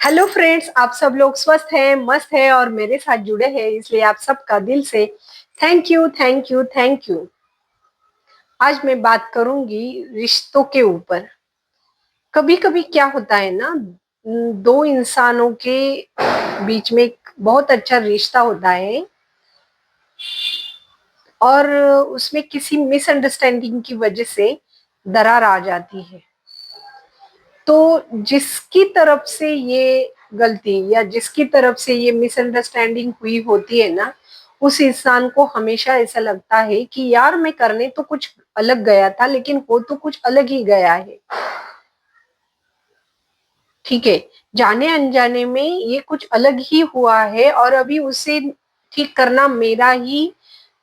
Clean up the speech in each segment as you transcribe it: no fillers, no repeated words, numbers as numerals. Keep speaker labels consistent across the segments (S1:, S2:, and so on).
S1: Hello friends, आप सब लोग स्वस्थ हैं, मस्त हैं और मेरे साथ जुड़े हैं, इसलिए आप सबका दिल से thank you, thank you, thank you. आज मैं बात करूंगी रिश्तों के ऊपर। कभी कभी क्या होता है ना, दो इंसानों के बीच में एक बहुत अच्छा रिश्ता होता है और उसमें किसी मिसअंडरस्टैंडिंग की वजह से दरार आ जाती है। तो जिसकी तरफ से ये गलती या जिसकी तरफ से ये मिसअंडरस्टैंडिंग हुई होती है ना, उस इंसान को हमेशा ऐसा लगता है कि यार मैं करने तो कुछ अलग गया था, लेकिन हो तो कुछ अलग ही गया है। ठीक है, जाने अनजाने में ये कुछ अलग ही हुआ है और अभी उसे ठीक करना मेरा ही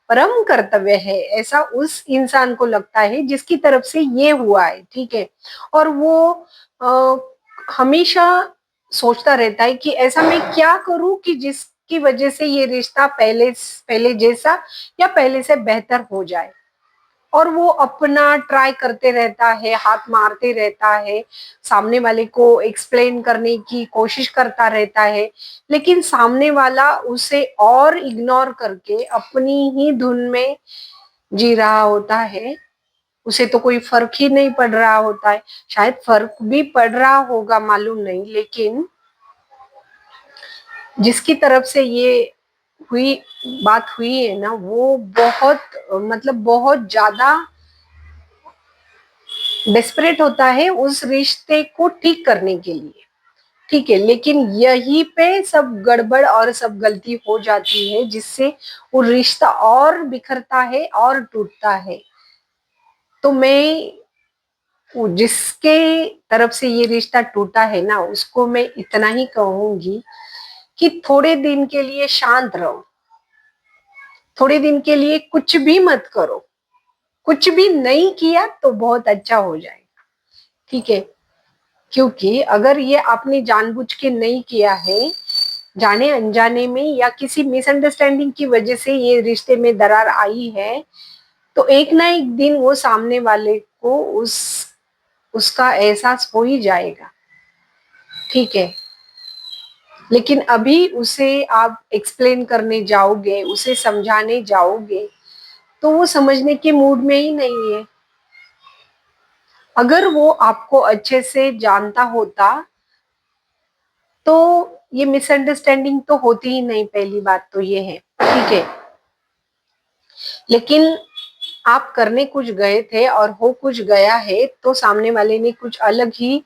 S1: परम कर्तव्य है, ऐसा उस इंसान को लगता है जिसकी तरफ से ये हुआ है। ठीक है, और वो आ, हमेशा सोचता रहता है कि ऐसा मैं क्या करूं कि जिसकी वजह से ये रिश्ता पहले पहले जैसा या पहले से बेहतर हो जाए। और वो अपना ट्राई करते रहता है, हाथ मारते रहता है, सामने वाले को एक्सप्लेन करने की कोशिश करता रहता है, लेकिन सामने वाला उसे और इग्नोर करके अपनी ही धुन में जी रहा होता है। उसे तो कोई फर्क ही नहीं पड़ रहा होता है, शायद फर्क भी पड़ रहा होगा, मालूम नहीं, लेकिन जिसकी तरफ से ये हुई बात हुई है ना, वो बहुत मतलब बहुत ज्यादा डेस्परेट होता है उस रिश्ते को ठीक करने के लिए। ठीक है, लेकिन यहीं पे सब गड़बड़ और सब गलती हो जाती है, जिससे वो रिश्ता और बिखरता है और टूटता है। तो मैं जिसके तरफ से ये रिश्ता टूटा है ना, उसको मैं इतना ही कहूंगी कि थोड़े दिन के लिए शांत रहो, थोड़े दिन के लिए कुछ भी मत करो। कुछ भी नहीं किया तो बहुत अच्छा हो जाएगा। ठीक है, क्योंकि अगर ये आपने जानबूझ के नहीं किया है, जाने अनजाने में या किसी मिसअंडरस्टैंडिंग की वजह से ये रिश्ते में दरार आई है, तो एक ना एक दिन वो सामने वाले को उसका एहसास हो ही जाएगा। ठीक है, लेकिन अभी उसे आप एक्सप्लेन करने जाओगे, उसे समझाने जाओगे, तो वो समझने के मूड में ही नहीं है। अगर वो आपको अच्छे से जानता होता तो ये मिसअंडरस्टैंडिंग तो होती ही नहीं, पहली बात तो ये है। ठीक है, लेकिन आप करने कुछ गए थे और हो कुछ गया है, तो सामने वाले ने कुछ अलग ही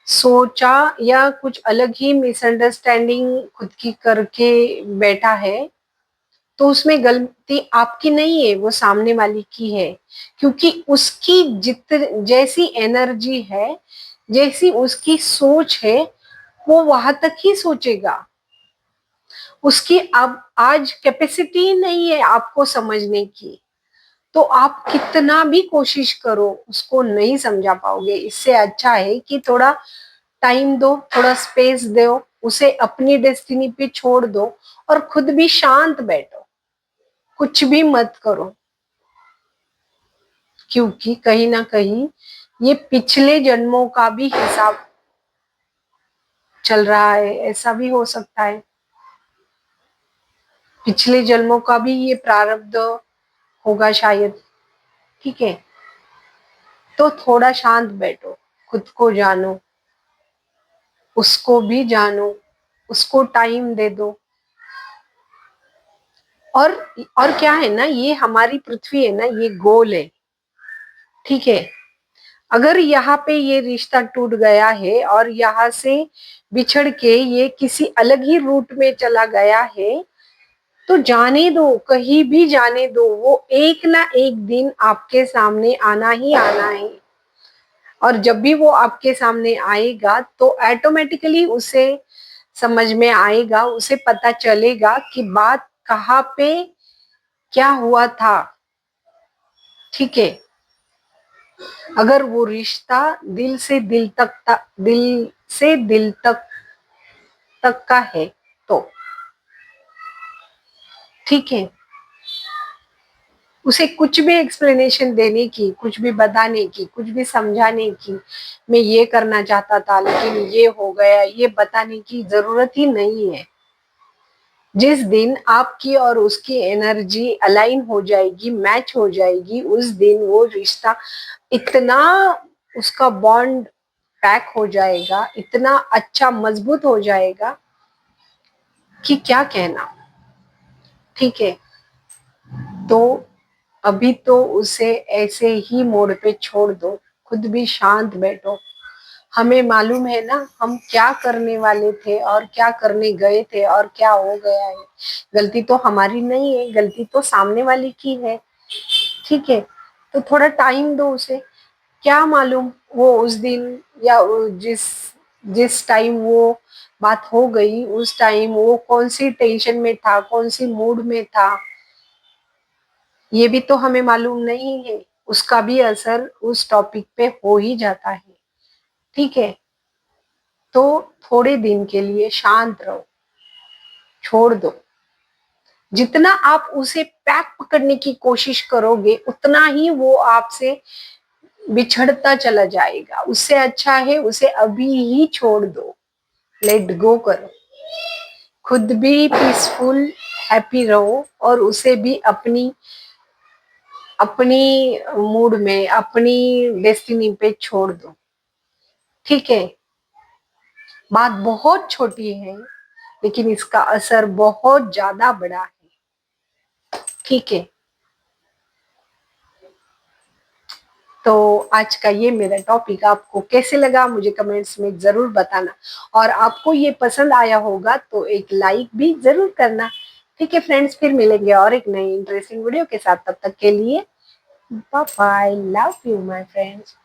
S1: सोचा या कुछ अलग ही मिसअंडरस्टैंडिंग खुद की करके बैठा है, तो उसमें गलती आपकी नहीं है, वो सामने वाली की है। क्योंकि उसकी जैसी एनर्जी है, जैसी उसकी सोच है, वो वहां तक ही सोचेगा। उसकी अब आज कैपेसिटी नहीं है आपको समझने की, तो आप कितना भी कोशिश करो उसको नहीं समझा पाओगे। इससे अच्छा है कि थोड़ा टाइम दो, थोड़ा स्पेस दो, उसे अपनी डेस्टिनी पे छोड़ दो और खुद भी शांत बैठो, कुछ भी मत करो। क्योंकि कहीं ना कहीं ये पिछले जन्मों का भी हिसाब चल रहा है, ऐसा भी हो सकता है। पिछले जन्मों का भी ये प्रारब्ध होगा शायद। ठीक है, तो थोड़ा शांत बैठो, खुद को जानो, उसको भी जानो, उसको टाइम दे दो। और और क्या है ना, ये हमारी पृथ्वी है ना, ये गोल है। ठीक है, अगर यहाँ पे ये रिश्ता टूट गया है और यहाँ से बिछड़ के ये किसी अलग ही रूट में चला गया है, तो जाने दो, कहीं भी जाने दो, वो एक ना एक दिन आपके सामने आना ही आना है। और जब भी वो आपके सामने आएगा तो ऑटोमेटिकली उसे समझ में आएगा, उसे पता चलेगा कि बात कहाँ पे क्या हुआ था। ठीक है, अगर वो रिश्ता दिल से दिल तक का है तो ठीक है, उसे कुछ भी एक्सप्लेनेशन देने की, कुछ भी बताने की, कुछ भी समझाने की, मैं ये करना चाहता था लेकिन ये हो गया, ये बताने की जरूरत ही नहीं है। जिस दिन आपकी और उसकी एनर्जी अलाइन हो जाएगी, मैच हो जाएगी, उस दिन वो रिश्ता इतना, उसका बॉन्ड पैक हो जाएगा, इतना अच्छा मजबूत हो जाएगा कि क्या कहना। ठीक है, तो अभी तो उसे ऐसे ही मोड़ पे छोड़ दो, खुद भी शांत बैठो। हमें मालूम है ना हम क्या करने वाले थे और क्या करने गए थे और क्या हो गया है। गलती तो हमारी नहीं है, गलती तो सामने वाले की है। ठीक है, तो थोड़ा टाइम दो उसे। क्या मालूम वो उस दिन या जिस जिस टाइम वो बात हो गई, उस टाइम वो कौन सी टेंशन में था, कौन सी मूड में था, ये भी तो हमें मालूम नहीं है। उसका भी असर उस टॉपिक पे हो ही जाता है। ठीक है, तो थोड़े दिन के लिए शांत रहो, छोड़ दो। जितना आप उसे पैक पकड़ने की कोशिश करोगे उतना ही वो आपसे बिछड़ता चला जाएगा। उससे अच्छा है उसे अभी ही छोड़ दो, लेट गो करो। खुद भी पीसफुल हैप्पी रहो और उसे भी अपनी अपनी मूड में, अपनी डेस्टिनी पे छोड़ दो। ठीक है, बात बहुत छोटी है लेकिन इसका असर बहुत ज्यादा बड़ा है। ठीक है, तो आज का ये मेरा टॉपिक आपको कैसे लगा मुझे कमेंट्स में जरूर बताना, और आपको ये पसंद आया होगा तो एक लाइक भी जरूर करना। ठीक है फ्रेंड्स, फिर मिलेंगे और एक नई इंटरेस्टिंग वीडियो के साथ। तब तक के लिए bye bye, love you my friends.